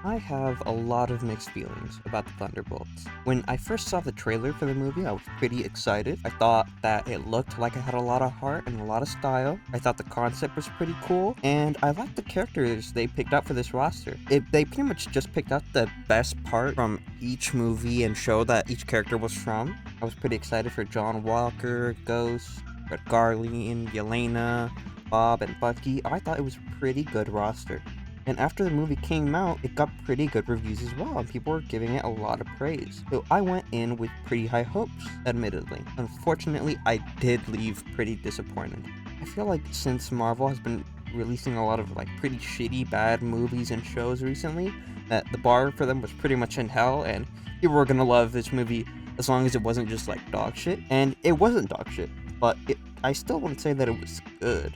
I have a lot of mixed feelings about the Thunderbolts. When I first saw the trailer for the movie, I was pretty excited. I thought that it looked like it had a lot of heart and a lot of style. I thought the concept was pretty cool, and I liked the characters they picked out for this roster. They pretty much just picked out the best part from each movie and show that each character was from. I was pretty excited for John Walker, Ghost, Red Garland, Yelena, Bob, and Bucky. I thought it was a pretty good roster. And after the movie came out, it got pretty good reviews as well, and people were giving it a lot of praise. So I went in with pretty high hopes, admittedly. Unfortunately, I did leave pretty disappointed. I feel like since Marvel has been releasing a lot of pretty shitty bad movies and shows recently, that the bar for them was pretty much in hell, and people were gonna love this movie as long as it wasn't just dog shit. And it wasn't dog shit, but I still wouldn't say that it was good.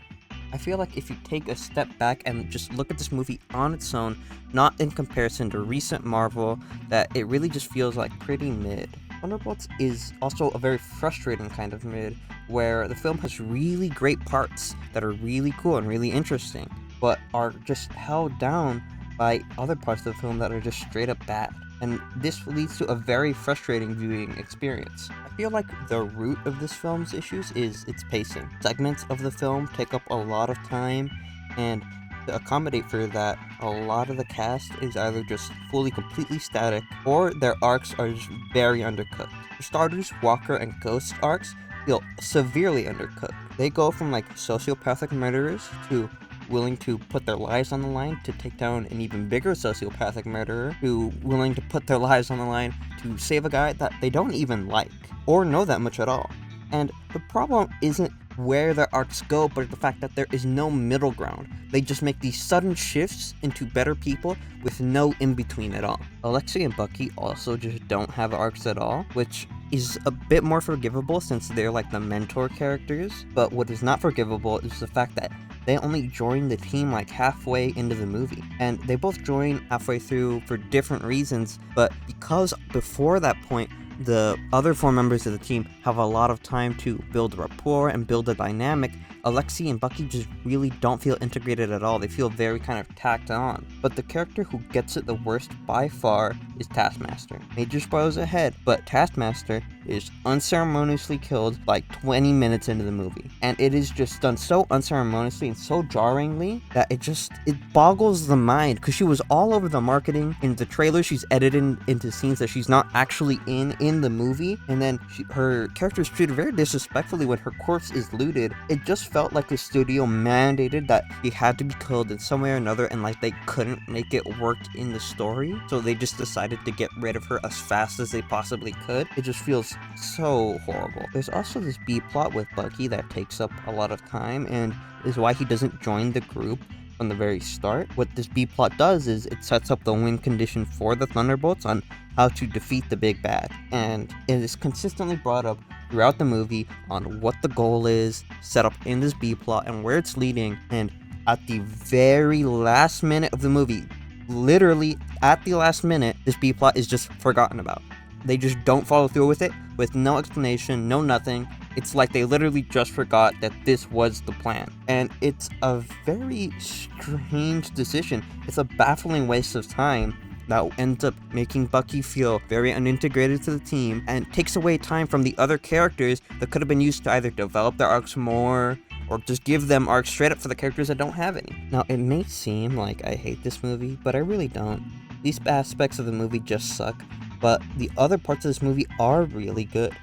I feel like if you take a step back and just look at this movie on its own, not in comparison to recent Marvel, that it really just feels pretty mid. Thunderbolts is also a very frustrating kind of mid, where the film has really great parts that are really cool and really interesting, but are just held down by other parts of the film that are just straight up bad. And this leads to a very frustrating viewing experience. I feel like the root of this film's issues is its pacing. Segments of the film take up a lot of time, and to accommodate for that, a lot of the cast is either just completely static, or their arcs are just very undercooked. For starters, Walker and Ghost arcs feel severely undercooked. They go from sociopathic murderers to willing to put their lives on the line to take down an even bigger sociopathic murderer, who willing to put their lives on the line to save a guy that they don't even like or know that much at all. And the problem isn't where their arcs go, but the fact that there is no middle ground. They just make these sudden shifts into better people with no in-between at all. Alexei and Bucky also just don't have arcs at all, which is a bit more forgivable since they're the mentor characters, but what is not forgivable is the fact that they only join the team halfway into the movie. And they both join halfway through for different reasons, but because before that point, the other four members of the team have a lot of time to build rapport and build a dynamic, Alexei and Bucky just really don't feel integrated at all. They feel very kind of tacked on. But the character who gets it the worst by far is Taskmaster. Major spoilers ahead, but Taskmaster is unceremoniously killed 20 minutes into the movie. And it is just done so unceremoniously and so jarringly that it boggles the mind, because she was all over the marketing. In the trailer, she's edited into scenes that she's not actually in the movie, and then her character is treated very disrespectfully when her corpse is looted. It just felt like the studio mandated that she had to be killed in some way or another, and they couldn't make it work in the story, so they just decided to get rid of her as fast as they possibly could. It just feels so horrible. There's also this B plot with Bucky that takes up a lot of time and is why he doesn't join the group from the very start. What this B plot does is it sets up the win condition for the Thunderbolts on how to defeat the big bad, and it is consistently brought up throughout the movie on what the goal is, set up in this B plot and where it's leading, and at the very last minute of the movie, literally at the last minute, this B plot is just forgotten about. They just don't follow through with it, with no explanation, no nothing. It's like they literally just forgot that this was the plan. And it's a very strange decision. It's a baffling waste of time that ends up making Bucky feel very unintegrated to the team and takes away time from the other characters that could have been used to either develop their arcs more or just give them arcs straight up for the characters that don't have any. Now, it may seem like I hate this movie, but I really don't. These aspects of the movie just suck, but the other parts of this movie are really good.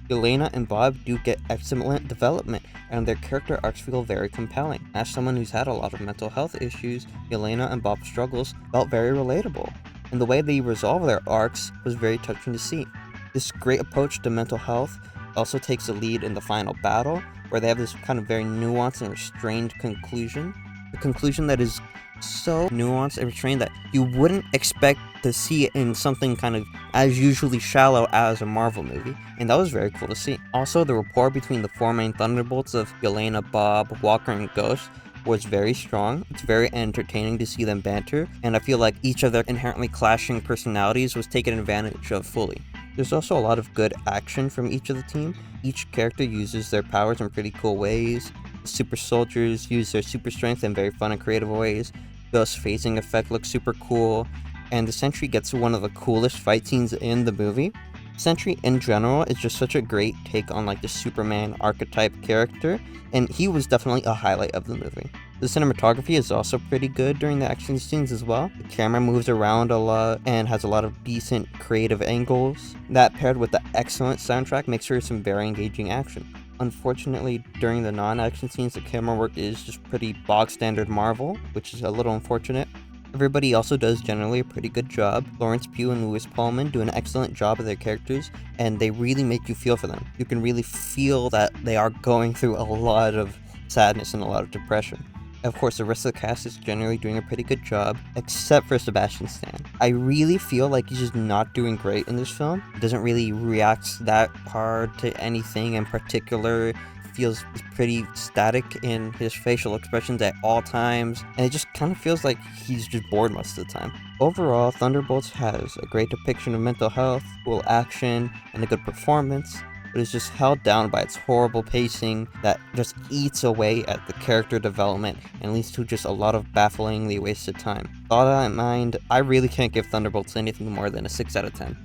Yelena and Bob do get excellent development, and their character arcs feel very compelling. As someone who's had a lot of mental health issues, Yelena and Bob's struggles felt very relatable, and the way they resolve their arcs was very touching to see. This great approach to mental health also takes the lead in the final battle, where they have this kind of very nuanced and restrained conclusion. A conclusion that is so nuanced and restrained that you wouldn't expect to see it in something kind of as usually shallow as a Marvel movie, and that was very cool to see. Also, the rapport between the four main Thunderbolts of Yelena, Bob, Walker, and Ghost was very strong. It's very entertaining to see them banter, and I feel like each of their inherently clashing personalities was taken advantage of fully. There's also a lot of good action from each of the team. Each character uses their powers in pretty cool ways. The super soldiers use their super strength in very fun and creative ways. Ghost's phasing effect looks super cool, and the Sentry gets one of the coolest fight scenes in the movie. Sentry in general is just such a great take on like the Superman archetype character, and he was definitely a highlight of the movie. The cinematography is also pretty good during the action scenes as well. The camera moves around a lot and has a lot of decent creative angles. That paired with the excellent soundtrack makes for some very engaging action. Unfortunately, during the non-action scenes, the camera work is just pretty bog standard Marvel, which is a little unfortunate. Everybody also does generally a pretty good job. Lawrence Pugh and Louis Pullman do an excellent job of their characters, and they really make you feel for them. You can really feel that they are going through a lot of sadness and a lot of depression. Of course, the rest of the cast is generally doing a pretty good job, except for Sebastian Stan. I really feel like he's just not doing great in this film. He doesn't really react that hard to anything in particular. Feels pretty static in his facial expressions at all times, and it just kind of feels like he's just bored most of the time. Overall, Thunderbolts has a great depiction of mental health, cool action, and a good performance, but is just held down by its horrible pacing that just eats away at the character development and leads to just a lot of bafflingly wasted time. With all that in mind, I really can't give Thunderbolts anything more than a 6 out of 10.